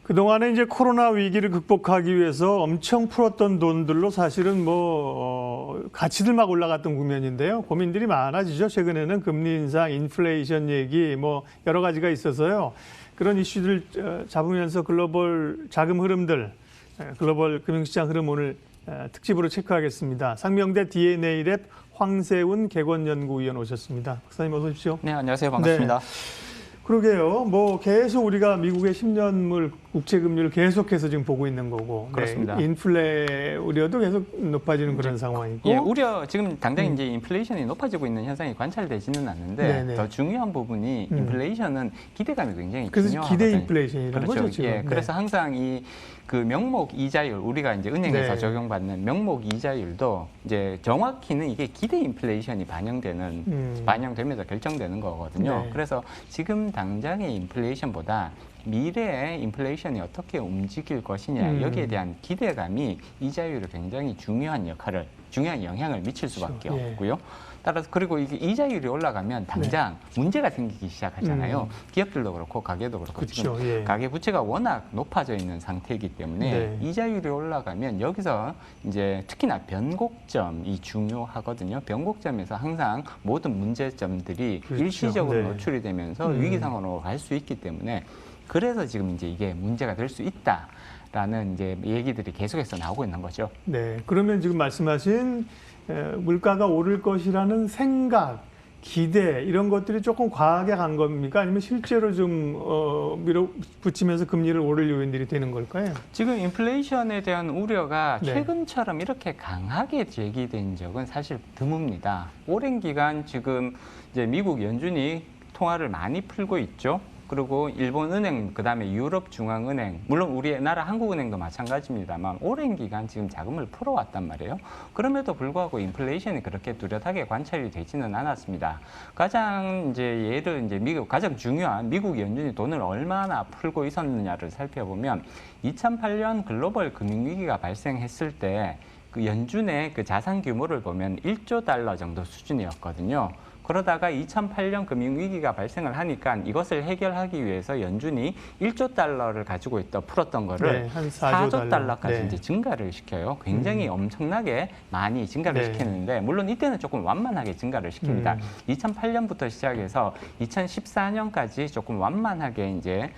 그동안에 이제 코로나 위기를 극복하기 위해서 엄청 풀었던 돈들로 사실은 가치들 막 올라갔던 국면인데요. 고민들이 많아지죠. 최근에는 금리 인상, 인플레이션 얘기 여러 가지가 있어서요. 그런 이슈들 잡으면서 글로벌 자금 흐름들, 글로벌 금융시장 흐름 오늘 특집으로 체크하겠습니다. 상명대 DNA랩 황세훈 객원연구위원 오셨습니다. 박사님 어서 오십시오. 네, 안녕하세요. 반갑습니다. 네. 그러게요. 계속 우리가 미국의 10년물 국채 금리를 계속해서 지금 보고 있는 거고, 그렇습니다. 네, 인플레 우려도 계속 높아지는 그런 상황이고, 예, 우려 지금 당장 이제 인플레이션이 높아지고 있는 현상이 관찰되지는 않는데 네네. 더 중요한 부분이 인플레이션은 기대감이 굉장히 그래서 중요하거든요. 기대 인플레이션이라는 그렇죠. 거죠 지금. 예, 그래서 항상 그 명목 이자율 우리가 이제 은행에서 네. 적용받는 명목 이자율도 이제 정확히는 이게 기대 인플레이션이 반영되면서 결정되는 거거든요. 네. 그래서 지금 당장의 인플레이션보다 미래의 인플레이션이 어떻게 움직일 것이냐 여기에 대한 기대감이 이자율에 굉장히 중요한 영향을 미칠 수밖에 그렇죠. 예. 없고요. 따라서 그리고 이게 이자율이 올라가면 당장 문제가 생기기 시작하잖아요. 기업들도 그렇고 가게도 그렇고 그렇죠. 지금 예. 가계 부채가 워낙 높아져 있는 상태이기 때문에 네. 이자율이 올라가면 여기서 이제 특히나 변곡점이 중요하거든요. 변곡점에서 항상 모든 문제점들이 그렇죠. 일시적으로 네. 노출이 되면서 위기 상황으로 갈 수 있기 때문에 그래서 지금 이제 이게 문제가 될 수 있다라는 이제 얘기들이 계속해서 나오고 있는 거죠. 네. 그러면 지금 말씀하신 물가가 오를 것이라는 생각, 기대 이런 것들이 조금 과하게 간 겁니까? 아니면 실제로 좀 밀어붙이면서 금리를 오를 요인들이 되는 걸까요? 지금 인플레이션에 대한 우려가 네. 최근처럼 이렇게 강하게 제기된 적은 사실 드뭅니다. 오랜 기간 지금 이제 미국 연준이 통화를 많이 풀고 있죠. 그리고 일본은행, 그다음에 유럽중앙은행, 물론 우리나라 한국은행도 마찬가지입니다만 오랜 기간 지금 자금을 풀어왔단 말이에요. 그럼에도 불구하고 인플레이션이 그렇게 뚜렷하게 관찰이 되지는 않았습니다. 가장 이제 미국 가장 중요한 미국 연준이 돈을 얼마나 풀고 있었느냐를 살펴보면 2008년 글로벌 금융위기가 발생했을 때 그 연준의 그 자산 규모를 보면 1조 달러 정도 수준이었거든요. 그러다가 2008년 금융위기가 발생을 하니까 이것을 해결하기 위해서 연준이 1조 달러를 가지고 풀었던 거를 한 4조 달러까지 네. 이제 증가를 시켜요. 굉장히 엄청나게 많이 증가를 네. 시켰는데 물론 이때는 조금 완만하게 증가를 시킵니다. 2008년부터 시작해서 2014년까지 조금 완만하게 이제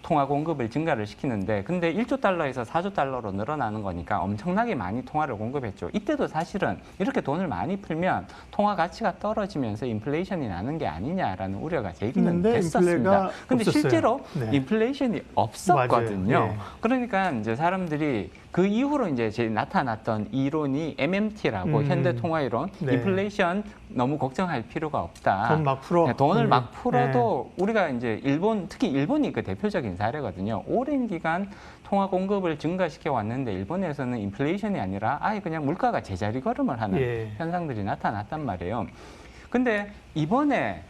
통화 공급을 증가를 시키는데 근데 1조 달러에서 4조 달러로 늘어나는 거니까 엄청나게 많이 통화를 공급했죠. 이때도 사실은 이렇게 돈을 많이 풀면 통화 가치가 떨어지면서 인플레이션이 나는 게 아니냐라는 우려가 제기는 됐었습니다. 근데 실제로 네. 인플레이션이 없었거든요. 맞아요. 네. 그러니까 이제 사람들이 그 이후로 이제 나타났던 이론이 MMT라고 현대통화이론, 네. 인플레이션 너무 걱정할 필요가 없다. 돈 막 풀어. 네, 돈을 막 풀어도 우리가 이제 특히 일본이 그 대표적인 사례거든요. 오랜 기간 통화 공급을 증가시켜 왔는데 일본에서는 인플레이션이 아니라 아예 그냥 물가가 제자리 걸음을 하는 현상들이 나타났단 말이에요. 근데 이번에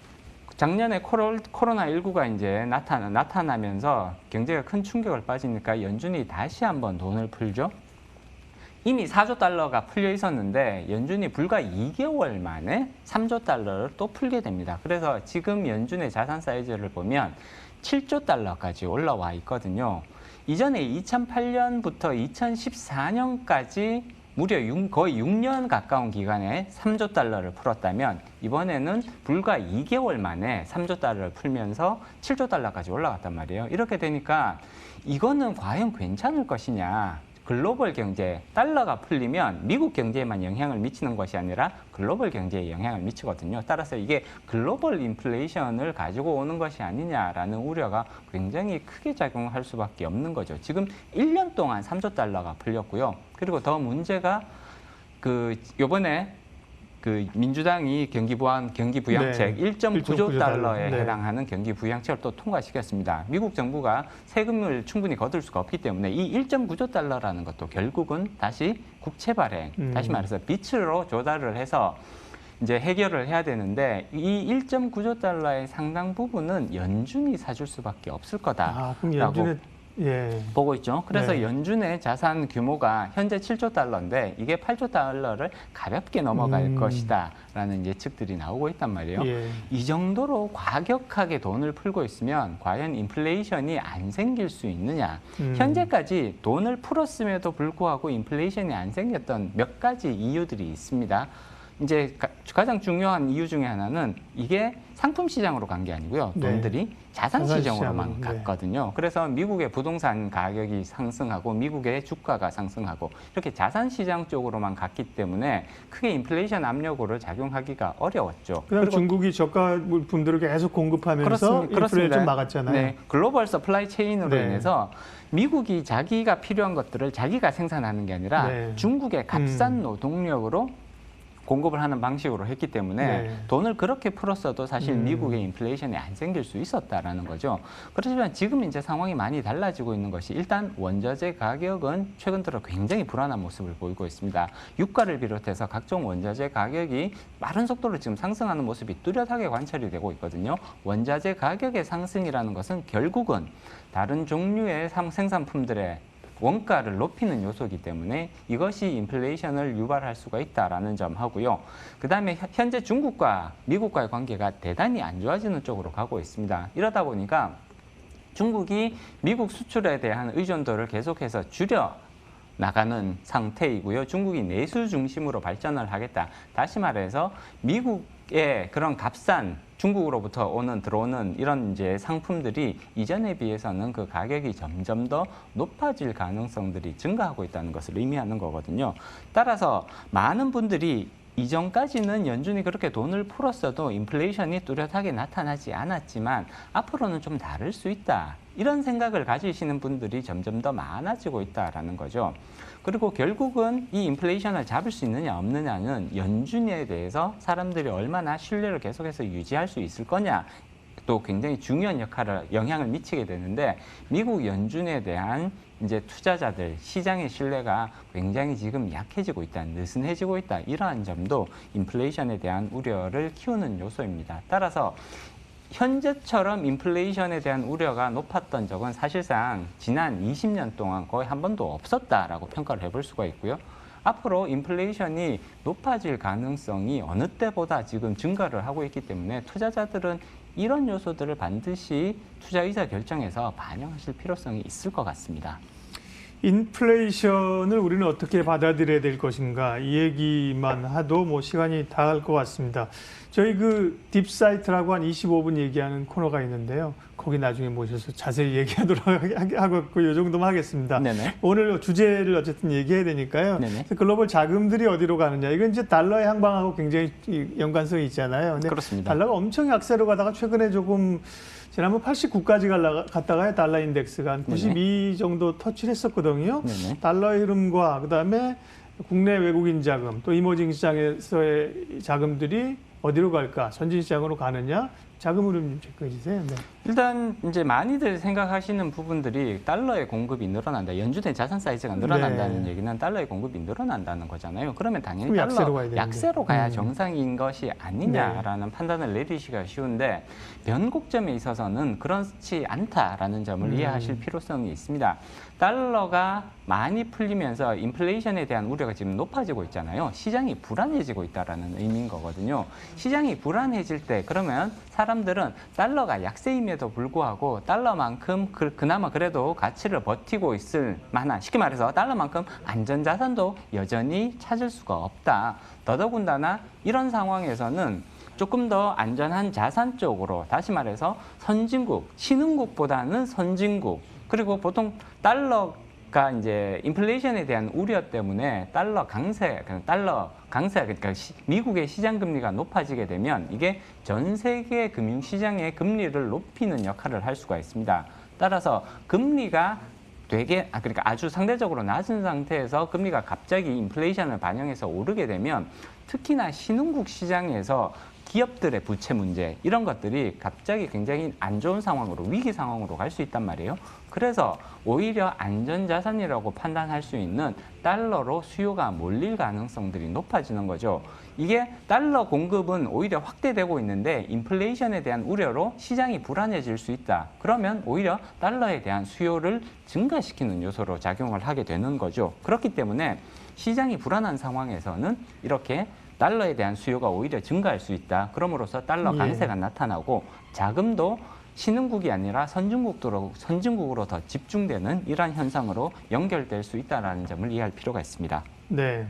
작년에 코로나19가 이제 나타나면서 경제가 큰 충격을 빠지니까 연준이 다시 한번 돈을 풀죠. 이미 4조 달러가 풀려 있었는데 연준이 불과 2개월 만에 3조 달러를 또 풀게 됩니다. 그래서 지금 연준의 자산 사이즈를 보면 7조 달러까지 올라와 있거든요. 이전에 2008년부터 2014년까지 무려 거의 6년 가까운 기간에 3조 달러를 풀었다면 이번에는 불과 2개월 만에 3조 달러를 풀면서 7조 달러까지 올라갔단 말이에요. 이렇게 되니까 이거는 과연 괜찮을 것이냐. 글로벌 경제, 달러가 풀리면 미국 경제에만 영향을 미치는 것이 아니라 글로벌 경제에 영향을 미치거든요. 따라서 이게 글로벌 인플레이션을 가지고 오는 것이 아니냐라는 우려가 굉장히 크게 작용할 수밖에 없는 거죠. 지금 1년 동안 3조 달러가 풀렸고요. 그리고 더 문제가 요번에 민주당이 경기 부양책 네. 1.9조 달러에 네. 해당하는 경기 부양책을 또 통과시켰습니다. 미국 정부가 세금을 충분히 거둘 수가 없기 때문에 이 1.9조 달러라는 것도 결국은 다시 국채 발행, 다시 말해서 빚으로 조달을 해서 이제 해결을 해야 되는데 이 1.9조 달러의 상당 부분은 연준이 사줄 수밖에 없을 거다. 그럼 연준의 예. 보고 있죠. 그래서 네. 연준의 자산 규모가 현재 7조 달러인데 이게 8조 달러를 가볍게 넘어갈 것이다라는 예측들이 나오고 있단 말이에요. 예. 이 정도로 과격하게 돈을 풀고 있으면 과연 인플레이션이 안 생길 수 있느냐. 현재까지 돈을 풀었음에도 불구하고 인플레이션이 안 생겼던 몇 가지 이유들이 있습니다. 이제 가장 중요한 이유 중에 하나는 이게 상품 시장으로 간 게 아니고요. 돈들이 네. 자산 시장으로만 자산 갔거든요. 그래서 미국의 부동산 가격이 상승하고 미국의 주가가 상승하고 이렇게 자산 시장 쪽으로만 갔기 때문에 크게 인플레이션 압력으로 작용하기가 어려웠죠. 그다음 중국이 저가 물품들을 계속 공급하면서 인플레를 좀 막았잖아요. 네, 글로벌 서플라이 체인으로 네. 인해서 미국이 자기가 필요한 것들을 자기가 생산하는 게 아니라 네. 중국의 값싼 노동력으로 공급을 하는 방식으로 했기 때문에 네. 돈을 그렇게 풀었어도 사실 미국의 인플레이션이 안 생길 수 있었다라는 거죠. 그렇지만 지금 이제 상황이 많이 달라지고 있는 것이 일단 원자재 가격은 최근 들어 굉장히 불안한 모습을 보이고 있습니다. 유가를 비롯해서 각종 원자재 가격이 빠른 속도로 지금 상승하는 모습이 뚜렷하게 관찰이 되고 있거든요. 원자재 가격의 상승이라는 것은 결국은 다른 종류의 생산품들의 원가를 높이는 요소이기 때문에 이것이 인플레이션을 유발할 수가 있다라는 점 하고요. 그다음에 현재 중국과 미국과의 관계가 대단히 안 좋아지는 쪽으로 가고 있습니다. 이러다 보니까 중국이 미국 수출에 대한 의존도를 계속해서 줄여 나가는 상태이고요. 중국이 내수 중심으로 발전을 하겠다. 다시 말해서 미국의 그런 값싼 중국으로부터 들어오는 이런 이제 상품들이 이전에 비해서는 그 가격이 점점 더 높아질 가능성들이 증가하고 있다는 것을 의미하는 거거든요. 따라서 많은 분들이 이전까지는 연준이 그렇게 돈을 풀었어도 인플레이션이 뚜렷하게 나타나지 않았지만 앞으로는 좀 다를 수 있다. 이런 생각을 가지시는 분들이 점점 더 많아지고 있다라는 거죠. 그리고 결국은 이 인플레이션을 잡을 수 있느냐 없느냐는 연준에 대해서 사람들이 얼마나 신뢰를 계속해서 유지할 수 있을 거냐 또 굉장히 중요한 영향을 미치게 되는데 미국 연준에 대한 이제 투자자들 시장의 신뢰가 굉장히 지금 약해지고 있다, 느슨해지고 있다 이러한 점도 인플레이션에 대한 우려를 키우는 요소입니다. 따라서 현재처럼 인플레이션에 대한 우려가 높았던 적은 사실상 지난 20년 동안 거의 한 번도 없었다라고 평가를 해볼 수가 있고요. 앞으로 인플레이션이 높아질 가능성이 어느 때보다 지금 증가를 하고 있기 때문에 투자자들은 이런 요소들을 반드시 투자 의사 결정에서 반영하실 필요성이 있을 것 같습니다. 인플레이션을 우리는 어떻게 받아들여야 될 것인가 이 얘기만 하도 뭐 시간이 다 갈 것 같습니다. 저희 그 딥사이트라고 한 25분 얘기하는 코너가 있는데요. 거기 나중에 모셔서 자세히 얘기하도록 하고 이 정도만 하겠습니다. 네네. 오늘 주제를 어쨌든 얘기해야 되니까요. 네네. 글로벌 자금들이 어디로 가느냐. 이건 이제 달러의 향방하고 굉장히 연관성이 있잖아요. 근데 그렇습니다. 달러가 엄청 약세로 가다가 최근에 조금 지난번 89까지 갔다가요. 달러 인덱스가 한 92 정도 터치를 했었거든요. 네네. 달러의 흐름과 그다음에 국내 외국인 자금 또 이머징 시장에서의 자금들이 어디로 갈까? 선진 시장으로 가느냐? 자금 흐름 좀 체크해 주세요. 네. 일단 이제 많이들 생각하시는 부분들이 달러의 공급이 늘어난다. 연준의 자산 사이즈가 늘어난다는 얘기는 달러의 공급이 늘어난다는 거잖아요. 그러면 당연히 그럼 달러 약세로 가야 정상인 것이 아니냐라는 판단을 내리시기가 쉬운데 변곡점에 있어서는 그렇지 않다라는 점을 이해하실 필요성이 있습니다. 달러가 많이 풀리면서 인플레이션에 대한 우려가 지금 높아지고 있잖아요. 시장이 불안해지고 있다라는 의미인 거거든요. 시장이 불안해질 때 그러면 사람들은 달러가 약세임에도 불구하고 달러만큼 그나마 그래도 가치를 버티고 있을 만한 쉽게 말해서 달러만큼 안전자산도 여전히 찾을 수가 없다. 더더군다나 이런 상황에서는 조금 더 안전한 자산 쪽으로 다시 말해서 선진국, 신흥국보다는 선진국 그리고 보통 달러가 이제 인플레이션에 대한 우려 때문에 달러 강세 그러니까 미국의 시장 금리가 높아지게 되면 이게 전 세계 금융 시장의 금리를 높이는 역할을 할 수가 있습니다. 따라서 금리가 그러니까 아주 상대적으로 낮은 상태에서 금리가 갑자기 인플레이션을 반영해서 오르게 되면 특히나 신흥국 시장에서 기업들의 부채 문제 이런 것들이 갑자기 굉장히 안 좋은 상황으로 위기 상황으로 갈 수 있단 말이에요. 그래서 오히려 안전자산이라고 판단할 수 있는 달러로 수요가 몰릴 가능성들이 높아지는 거죠. 이게 달러 공급은 오히려 확대되고 있는데 인플레이션에 대한 우려로 시장이 불안해질 수 있다. 그러면 오히려 달러에 대한 수요를 증가시키는 요소로 작용을 하게 되는 거죠. 그렇기 때문에 시장이 불안한 상황에서는 이렇게 달러에 대한 수요가 오히려 증가할 수 있다. 그럼으로써 달러 강세가 나타나고 자금도 신흥국이 아니라 선진국으로 더 집중되는 이러한 현상으로 연결될 수 있다는 점을 이해할 필요가 있습니다. 네.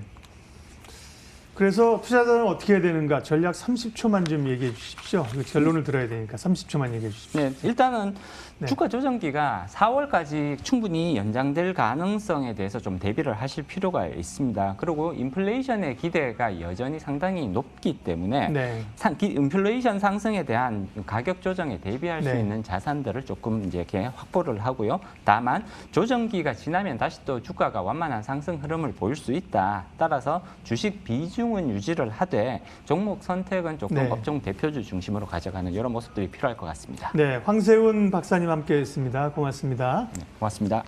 그래서 투자자는 어떻게 해야 되는가? 전략 30초만 좀 얘기해 주십시오. 결론을 들어야 되니까 30초만 얘기해 주십시오. 네, 일단은 네. 주가 조정기가 4월까지 충분히 연장될 가능성에 대해서 좀 대비를 하실 필요가 있습니다. 그리고 인플레이션의 기대가 여전히 상당히 높기 때문에 네. 인플레이션 상승에 대한 가격 조정에 대비할 수 네. 있는 자산들을 조금 이제 이렇게 확보를 하고요. 다만 조정기가 지나면 다시 또 주가가 완만한 상승 흐름을 보일 수 있다. 따라서 주식 비중은 유지를 하되 종목 선택은 조금 네. 업종 대표주 중심으로 가져가는 이런 모습들이 필요할 것 같습니다. 네, 황세훈 박사님 함께했습니다. 고맙습니다. 네, 고맙습니다.